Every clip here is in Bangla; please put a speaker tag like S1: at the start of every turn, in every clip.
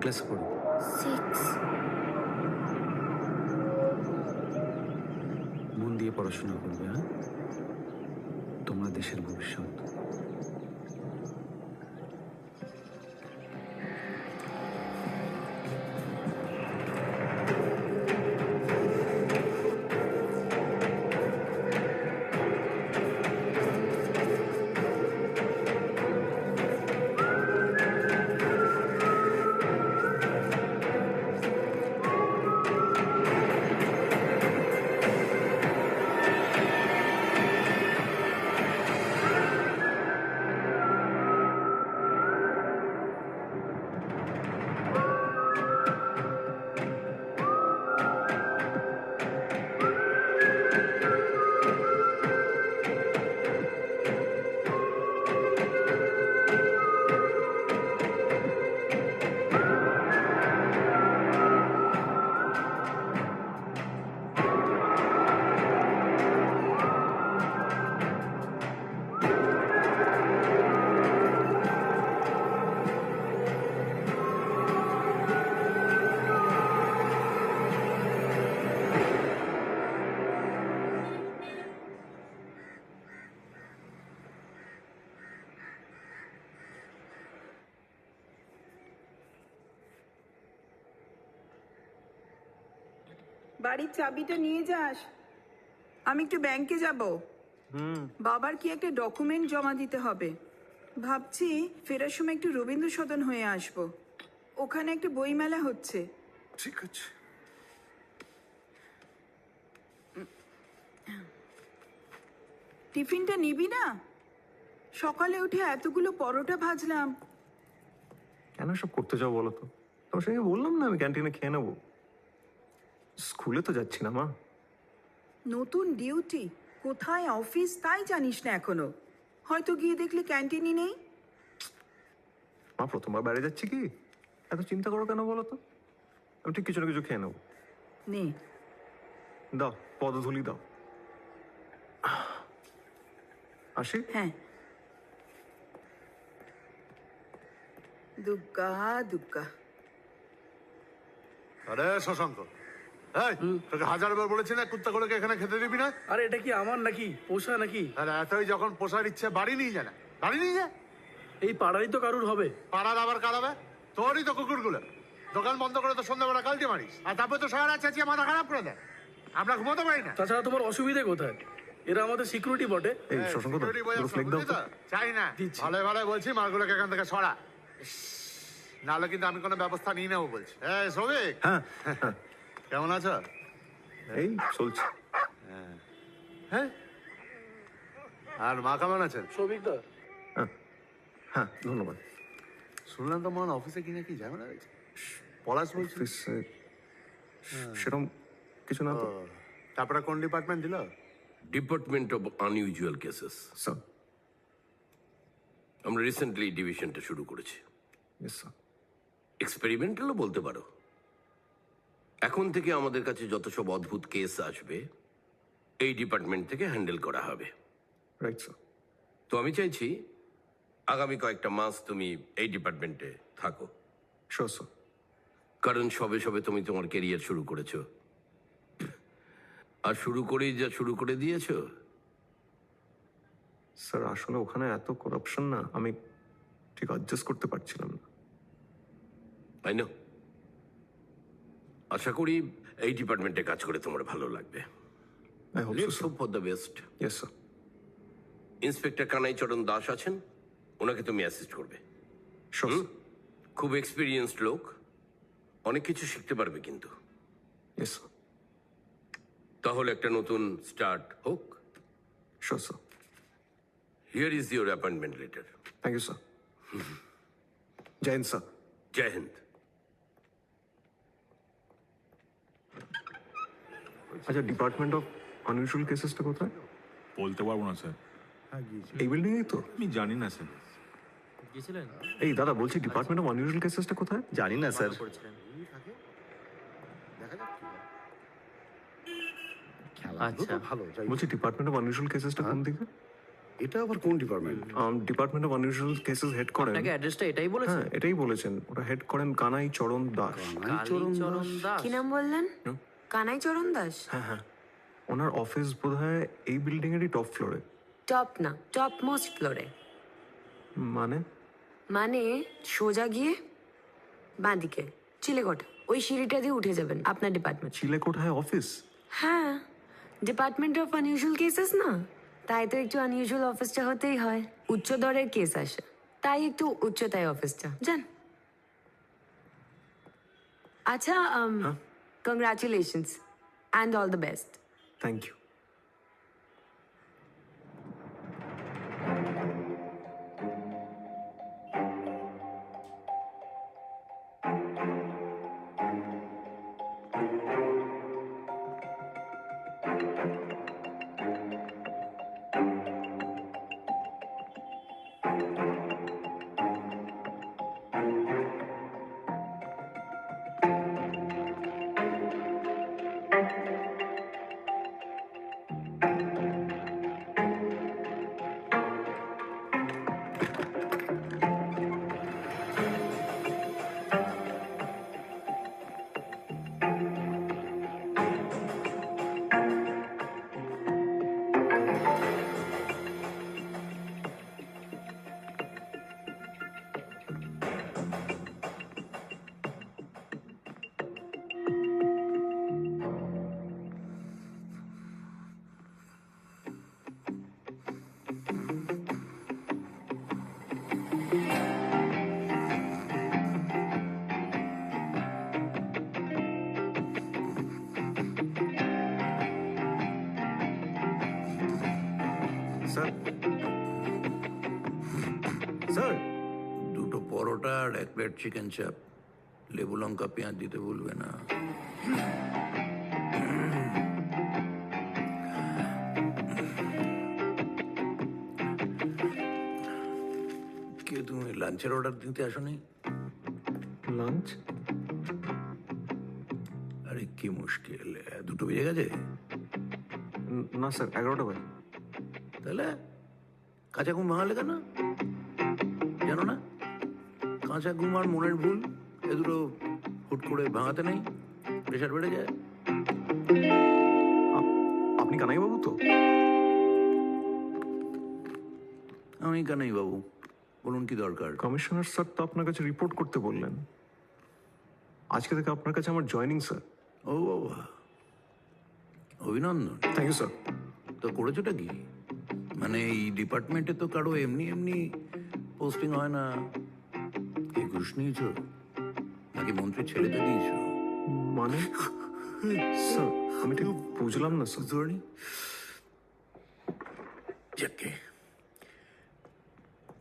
S1: ক্লাসে পড়ো?
S2: 6।
S1: মন দিয়ে পড়াশোনা করবে, হ্যাঁ? তোমরা দেশের ভবিষ্যৎ।
S3: বাড়ির চাবিটা নিয়ে যাস। আমি একটু ব্যাংকে যাব। বাবার কি একটা ডকুমেন্ট জমা দিতে হবে। ভাবছি ফেরার সময় একটু রবীন্দ্র সদন হয়ে আসব। ওখানে একটা বইমেলা হচ্ছে।
S4: ঠিক আছে।
S3: টিফিনটা নিবি না? সকালে উঠে এতগুলো পরোটা ভাজলাম।
S4: কেন সব করতে যাও বলো তো? তোমার সঙ্গে বললাম না আমি ক্যান্টিনে খেয়ে নেবো। স্কুলে তো যাচ্ছি না মা।
S3: নতুন ডিউটি, কোথায় অফিস তাই জানিস না এখনো। হয়তো গিয়ে দেখলি ক্যান্টিনই নেই।
S4: মা প্রথমবার বাইরে যাচ্ছি কি? এত চিন্তা করো কেন বলো তো? আমি ঠিক কিছু না কিছু খেয়ে নেবো।
S3: নে।
S4: দাও, পদধূলি দাও। আসি?
S3: হ্যাঁ। দুগ্গা দুগ্গা।
S5: আরে শশাঙ্ক, এই তোকে হাজারবার বলেছি না কুত্তা করে এখানে খেতে দিবি না।
S6: আরে এটা কি আমার নাকি পোষা নাকি?
S5: আরে এতই যখন পোষার ইচ্ছে বাড়ি নিয়ে যা না, বাড়ি নিয়ে যা।
S6: এই পাড়ারই তো কারুর হবে।
S5: পাড়ার আবার কারাবে? তোরই তো কুকুরগুলো। দোকান বন্ধ করে তো সন্ধ্যাবেলা কালটি মারিস, আর তারপরে তো সারা রাত চেঁচিয়ে মাথা খারাপ করে দেয়। আমরা ঘুমোতে পারি না।
S6: তাছাড়া তোমার অসুবিধে কোথায়? এরা আমাদের সিকিউরিটি বটে।
S4: এই শশাঙ্ক দাও,
S5: security boy
S4: দুটো ফ্লেক দাও
S5: বুঝলি
S4: তো।
S5: তো? চাই না।
S6: দিচ্ছি।
S5: ভালো ভালো বলছি মালগুলোকে এখান থেকে সরা। নাহলে কিন্তু আমি কোনো ব্যবস্থা নিয়ে নেবো বলছি। হ্যাঁ সৌভিক,
S4: হ্যাঁ হ্যাঁ,
S5: কেমন আছো?
S4: এই চলছে।
S5: হ্যাঁ, আর মা কেমন আছেন?
S6: সৌভিকদা,
S4: হ্যাঁ হ্যাঁ, ধন্যবাদ।
S5: শুনলাম তো মন অফিসে কি নাকি ঝামেলা হয়েছে। পলাশ বলছি।
S4: অফিসে সেরকম কিছু না তো।
S5: তারপরে কোন ডিপার্টমেন্ট দিল?
S7: Department of unusual cases.
S4: Sir.
S7: আমরা রিসেন্টলি ডিভিশনটা শুরু করেছি।
S4: Yes sir.
S7: এক্সপেরিমেন্টালও বলতে পারো। এখন থেকে আমাদের কাছে যত সব অদ্ভুত কেস আসবে এই ডিপার্টমেন্ট থেকে হ্যান্ডেল করা হবে।
S4: Right sir.
S7: তো আমি চাইছি আগামী কয়েকটা মাস তুমি এই ডিপার্টমেন্টে থাকো,
S4: শিওর স্যার।
S7: কারণ সবে সবে তুমি তোমার কেরিয়ার শুরু করেছো, আর শুরু করেই যা শুরু করে দিয়েছো।
S4: স্যার আসলে ওখানে এত করাপশন না, আমি ঠিক অ্যাডজাস্ট করতে পারছিলাম না।
S7: তাই না? আশা করি এই ডিপার্টমেন্টে কাজ করে তোমার ভালো লাগবে।
S4: I hope so
S7: let's
S4: sir.
S7: Hope for the best.
S4: Yes sir.
S7: Inspector Kanaicharan Das আছেন, ওনাকে তুমি অ্যাসিস্ট করবে।
S4: Sure sir.
S7: খুব এক্সপিরিয়েন্সড লোক, অনেক কিছু শিখতে পারবে কিন্তু।
S4: Yes sir.
S7: তাহলে একটা নতুন স্টার্ট হোক।
S4: Sure sir.
S7: Here is your appointment letter.
S4: Thank you sir. Jai Hind sir.
S7: Jai Hind.
S4: আচ্ছা, ডিপার্টমেন্ট অফ আনইউজুয়াল কেসেসটা কোথায়?
S8: বলতে পারবো না স্যার,
S4: এই বিল্ডিংয়েই তো?
S8: আমি জানি না স্যার।
S4: এই দাদা বলছি, ডিপার্টমেন্ট অফ আনইউজুয়াল কেসেসটা কোথায়?
S9: জানি না স্যার।
S5: খেলা তো ভালো।
S4: বলছি ডিপার্টমেন্ট অফ আনইউজুয়াল কেসেসটা কোন দিকে?
S2: এটা আবার কোন department?
S4: Department of unusual cases head করেন।
S9: আপনাকে অ্যাড্রেসটা এটাই বলেছে?
S4: হ্যাঁ, এটাই বলেছেন। ওটা হেড করেন কানাই চরণ দাস।
S9: কালীচরণ দাস।
S10: কি নাম বললেন? কানাই চরণ দাস?
S4: হ্যাঁ হ্যাঁ, ওনার অফিস বোধহয় এই বিল্ডিং এরই টপ ফ্লোরে।
S10: টপ না, টপ মোস্ট ফ্লোরে।
S4: মানে
S10: মানে সোজা গিয়ে বাঁদিকে চিলেকোঠা, ওই সিঁড়িটা দিয়ে উঠে যাবেন আপনার ডিপার্টমেন্ট।
S4: চিলেকোঠায় অফিস?
S10: হ্যাঁ, ডিপার্টমেন্ট অফ আনইউজুয়াল কেসেস না, তাই তো একটু আনইউজুয়াল অফিসটা হতেই হয়। উচ্চ দরের কেস আসে, তাই একটু উচ্চতায় অফিসটা, জান। আচ্ছা, congratulations and all the best.
S4: Thank you. Sir, sir,
S7: দুটো পরোটা আর এক প্লেট চিকেন চাপ, লেবু লঙ্কা পেঁয়াজ দিতে ভুলবে না। কে তুমি লাঞ্চের অর্ডার দিতে আসোনি?
S4: লাঞ্চ?
S7: আরে কি মুশকিল, দুটো বেজে গেছে।
S4: না স্যার, 11টা বাজে।
S7: তাহলে কাঁচা ঘুম ভাঙালে কেন? জানো না, কাঁচা ঘুম আর মনের ভুল এ দুটো হুট করে ভাঙাতে নেই, প্রেশার বেড়ে যায়।
S4: আপনি কানাই বাবু তো?
S7: আমি কানাই বাবু, বলুন কি দরকার?
S4: কমিশনার স্যার তো আপনার কাছে রিপোর্ট করতে বললেন। আজকে থেকে আপনার কাছে আমার জয়েনিং স্যার।
S7: ও বাবা, অভিনন্দন।
S4: Thank you sir.
S7: তো করেছোটা কি? মানে এই ডিপার্টমেন্টে তো কারো এমনি এমনি পোস্টিং হয় না। কি ঘুষ নিয়েছ নাকি মন্ত্রীর ছেলেতে দিয়েছ?
S4: মানে স্যার আমি ঠিক বুঝলাম না স্যার।
S7: ধরনি যাকে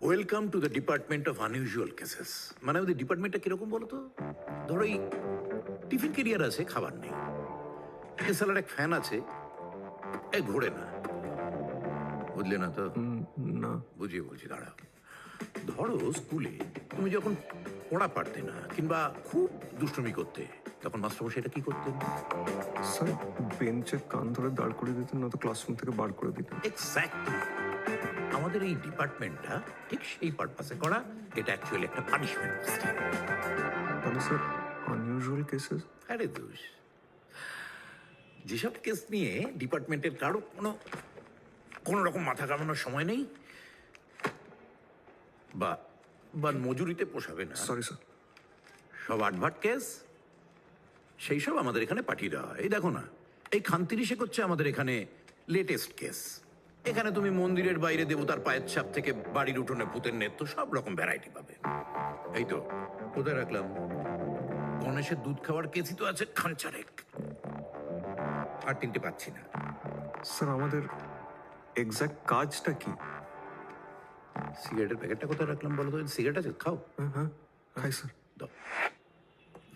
S7: welcome to the department of unusual cases. মানে ওদের ডিপার্টমেন্টটা কিরকম বলো তো? ধরো এই টিফিন ক্যারিয়ার আছে, খাবার নেই। এছাড়া এক ফ্যান আছে, এ ঘোরে না। বুঝলে না তো?
S4: না।
S7: বুঝিয়ে বলছি, দাঁড়াও। ধরো স্কুলে তুমি যখন পড়া পারতে না কিংবা খুব দুষ্টুমি করতে, তখন মাস্টারমশাই এটা কি করতেন?
S4: স্যার বেঞ্চে কান ধরে দাঁড় করে দিতেন, না তো ক্লাসরুম থেকে বার করে দিতেন।
S7: এক্স্যাক্টলি। আমাদের এই ডিপার্টমেন্টটা ঠিক সেই পারপাসে করা। এটা অ্যাকচুয়ালি একটা পানিশমেন্ট সিস্টেম।
S4: তাহলে স্যার আনইউজুয়াল কেসেস?
S7: আরে দোষ, যেসব কেস নিয়ে ডিপার্টমেন্টের কারো কোনো রকম মাথা কামানোর সময় নেই বা বা মজুরিতে পোষাবে না,
S4: সরি স্যার।
S7: সব আটভাট কেস, সেই সব আমাদের এখানে পাঠিয়ে দেওয়া হয়। এই দেখো না, এই খানতিরিশে করছে আমাদের এখানে লেটেস্ট কেস। এখানে তুমি মন্দিরের বাইরে দেবতার পায়ের ছাপ থেকে বাড়ির উঠোনে ভূতের নেত্য সব রকম ভ্যারাইটি পাবে। এই তো কোথায় রাখলাম, গণেশের দুধ খাওয়ার কেসই তো আছে খানচারেক। আর তিনটে পাচ্ছি না।
S4: স্যার আমাদের এক্স্যাক্ট কাজটা কি?
S7: সিগারেটের প্যাকেটটা কোথায় রাখলাম বলো তো? সিগারেট আছে, খাও।
S4: হ্যাঁ হ্যাঁ খাই স্যার।
S7: দাও।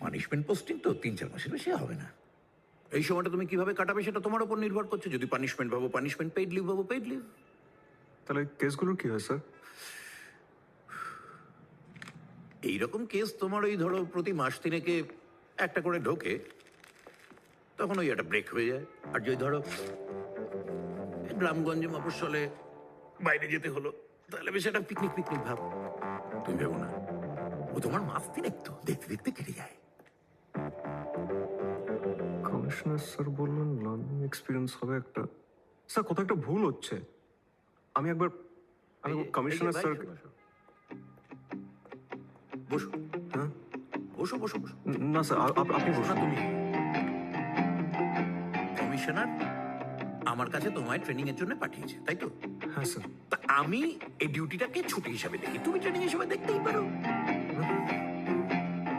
S7: পানিশমেন্ট পোস্টিং তো 3-4 মাসের বেশি হবে না। এই সময়টা তুমি কিভাবে কাটাবে সেটা তোমার উপর নির্ভর করছে। যদি পানিশমেন্ট ভাবো পানিশমেন্ট, পেইড লিভ ভাবো পেইড লিভ।
S4: তাহলে কেসগুলোর কি হয় স্যার?
S7: এইরকম কেস তোমার ওই ধরো প্রতি মাস 3 একটা করে ঢোকে, তখন ওই একটা ব্রেক হয়ে যায়। আর যদি ধরো গ্রামগঞ্জে মফস্বলে বাইরে যেতে হলো, তাহলে বেশ একটা পিকনিক পিকনিক ভাব। তুমি ভেবো না, ও তোমার মাস্তি একটু দেখতে দেখতে কেটে যায়।
S4: কমিশনার স্যার বললেন লার্নিং এক্সপিরিয়েন্স হবে একটা। স্যার কোথাও একটা ভুল হচ্ছে। আমি কমিশনার স্যার।
S7: বসো,
S4: হ্যাঁ
S7: বসো বসো বসো।
S4: না স্যার, আপনি
S7: না
S4: বসুন।
S7: তুমি কমিশনার আমার কাছে তোমায় ট্রেনিং এর জন্য পাঠিয়েছে, তাই তো?
S4: হ্যাঁ স্যার।
S7: তা আমি এই ডিউটিটাকে ছুটি হিসাবে দেখি, তুমি ট্রেনিং হিসাবে দেখতেই পারো।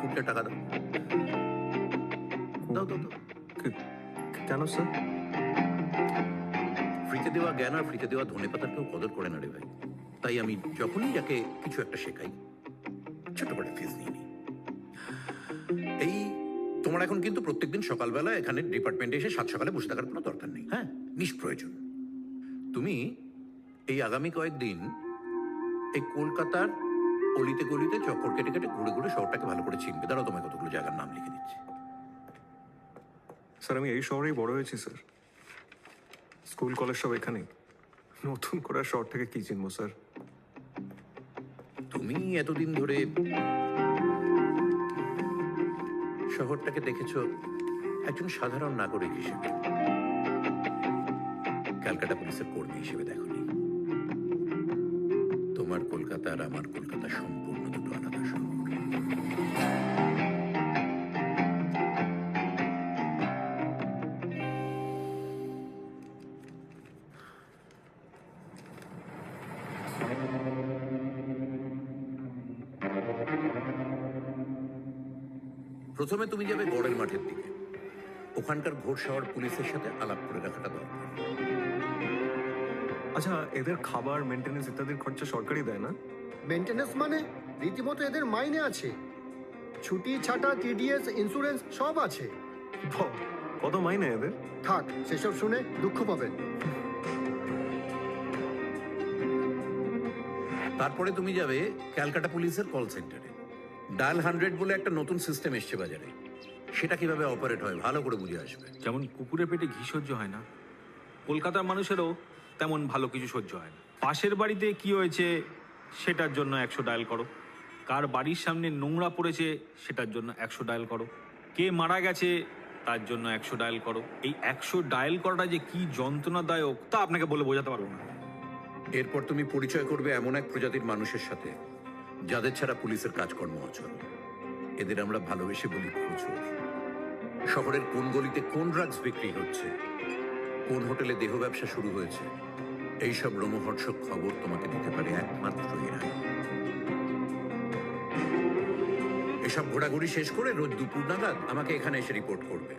S7: কোনটা টাকা দাও, দাও দাও দাও।
S4: কেন স্যার?
S7: ফ্রিতে দেওয়া জ্ঞান আর ফ্রিতে দেওয়া ধনে পাতার কেউ কদর করে না রে ভাই। তাই আমি যখনই যাকে কিছু একটা শেখাই, ছোট করে ফিস নিয়ে নিই। এই তোমার এখন কিন্তু প্রত্যেকদিন সকালবেলা এখানে ডিপার্টমেন্টে এসে 7 সকালে বসে থাকার কোনো দরকার নেই, হ্যাঁ, নিষ্প্রয়োজন। তুমি এই আগামী কয়েকদিন এই কলকাতার অলিতে গলিতে চক্কর কেটে কেটে ঘুরে ঘুরে শহরটাকে ভালো করে চিনবে। দাঁড়াও, তোমায় কতগুলো জায়গার নাম লিখে দিচ্ছি।
S4: স্যার আমি এই শহরেই বড় হয়েছি স্যার। স্কুল কলেজ সব এখানেই। নতুন করে আর শহর থেকে কি চিনবো স্যার?
S7: তুমি এতদিন ধরে শহরটাকে দেখেছো একজন সাধারণ নাগরিক হিসেবে, ক্যালকাটা পুলিশের কর্মী হিসেবে দেখোনি। তোমার কলকাতা আর আমার কলকাতা সম্পূর্ণ দুটো আলাদা শহর। প্রথমে তুমি যাবে গড়ের মাঠের দিকে। ওখানকার ঘোড়সাওয়ার পুলিশের সাথে আলাপ করে রাখাটা দরকার।
S4: আচ্ছা, এদের খাবার, মেনটেনেন্স ইত্যাদির খরচা সরকারই দেয় না?
S2: মেনটেনেন্স মানে রীতিমতো এদের মাইনে আছে, ছুটি ছাটা, টিডিএস, ইন্স্যুরেন্স সব আছে।
S4: কত মাইনে এদের?
S2: থাক, সেসব শুনে দুঃখ পাবেন।
S7: তারপরে তুমি যাবে ক্যালকাটা পুলিশের কল সেন্টারে। ডায়াল 100 বলে একটা নতুন সিস্টেম এসছে বাজারে, সেটা কিভাবে অপারেট হয় ভালো করে বুঝে আসবে।
S8: যেমন কুকুরের পেটে ঘি সহ্য হয় না, কলকাতার মানুষেরও তেমন ভালো কিছু সহ্য হয় না। পাশের বাড়িতে কি হয়েছে সেটার জন্য 100 ডায়াল করো, কার বাড়ির সামনে নোংরা পড়েছে সেটার জন্য 100 ডায়াল করো, কে মারা গেছে তার জন্য 100 ডায়াল করো। এই 100 ডায়াল করাটা যে কি যন্ত্রণাদায়ক তা আপনাকে বলে বোঝাতে পারবো না।
S7: এরপর তুমি পরিচয় করবে এমন এক প্রজাতির মানুষের সাথে যাদের ছাড়া পুলিশের কাজকর্ম অচল। এদের আমরা ভালোবেসে বলি খুচুর। শহরের কোন গলিতে কোন ড্রাগস বিক্রি হচ্ছে, কোন হোটেলে দেহ ব্যবসা শুরু হয়েছে, এইসব রোমহর্ষক খবর তোমাকে দিতে পারে একমাত্র এরা। এসব ঘোরাঘুরি শেষ করে রোজ দুপুর নাগাদ আমাকে এখানে এসে রিপোর্ট করবে।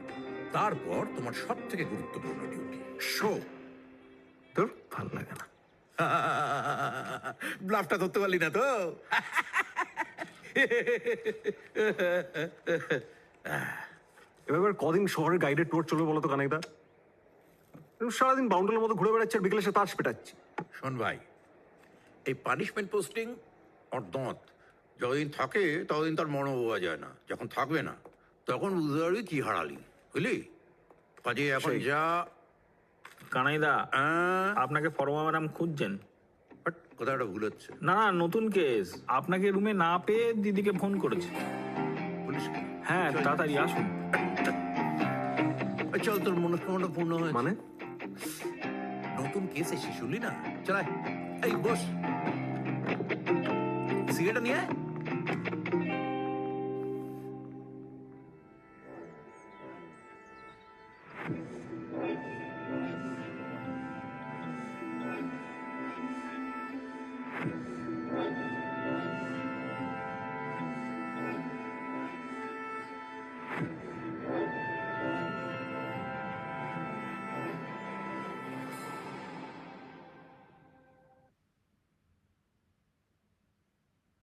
S7: তারপর তোমার সব থেকে গুরুত্বপূর্ণ ডিউটি শো।
S4: তোর ভালো লাগে না?
S7: ব্লাফটা ধরতে পারলি না তো?
S4: এবার কদিন শহরের গাইডেড ট্যুর চলবে বলো তো কানাইদা? সারাদিন বাউন্ডারের মতো ঘুরে বেড়াচ্ছে আর বিকেলে সে তাস পেটাচ্ছি।
S7: শোন ভাই, এই পানিশমেন্ট পোস্টিং অর্ধত যতদিন থাকে ততদিন তার মনে বোঝা যায় না, যখন থাকবে না তখন বুঝতে পারবি কি হারালি, বুঝলি? কাজে এখন
S4: সেই।
S7: যা।
S11: কানাইদা, আপনাকে ফরমা ম্যাডাম খুঁজছেন।
S7: কোথাও একটা ভুল হচ্ছে।
S11: না না, নতুন কেস। আপনাকে রুমে না পেয়ে দিদিকে ফোন করেছে।
S7: পুলিশ?
S11: হ্যাঁ, তাড়াতাড়ি আসুন।
S7: চল, তোর মনস্কামনা পূর্ণ হয়।
S4: মানে
S7: নতুন কেস এসে শুনলি না? চলাই, এই বস, সিগারেটটা নিয়ে আয়।